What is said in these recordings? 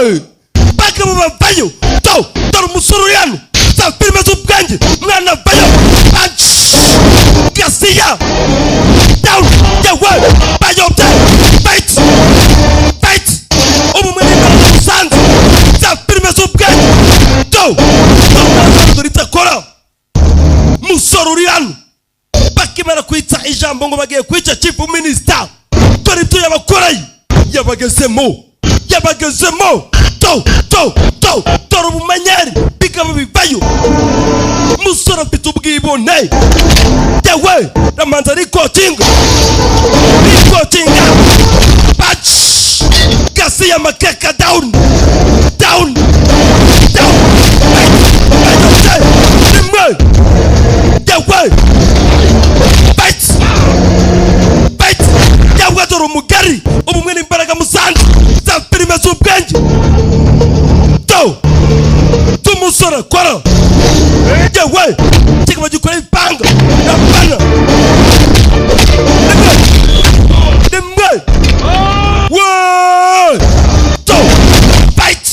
yewe baka bavayo to dore umusore yano za filime z'ubwanjye mwana vayo Garcia down yewe bayo fight umumene musanze za filime z'ubwanjye to dorita kora musore yano bakimara kwitsa ijambo ngo bagiye kwica chief minister dore ibyo yabakorayi yabagezemo dore ubumanyeri bikaba bivayo musore mfite ubwibone yewe ramanza rikotinga Garcia makeka down rimwe yewe fight yewe dore umugari ubumwe n'imbaraga musanze za filime z'ubwenge tumusore kora yewe kikaba gikora ipanga napana rimwe fight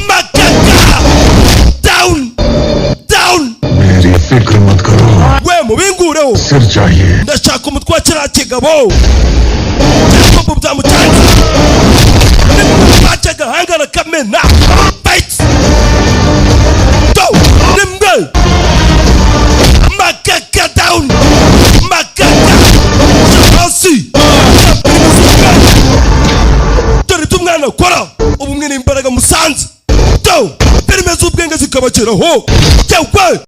makaka down मेरी फिक्र मत करो we mubingureho सिर चाहिए ndashaka umutwe wa kiriya kigabo cyangwa byamutanze baca agahanga arakamena fight rimwe makaka down hasi dore tumwana kora ubumwe n'imbaraga musanze filime z'ubwenge zikabageraho yewe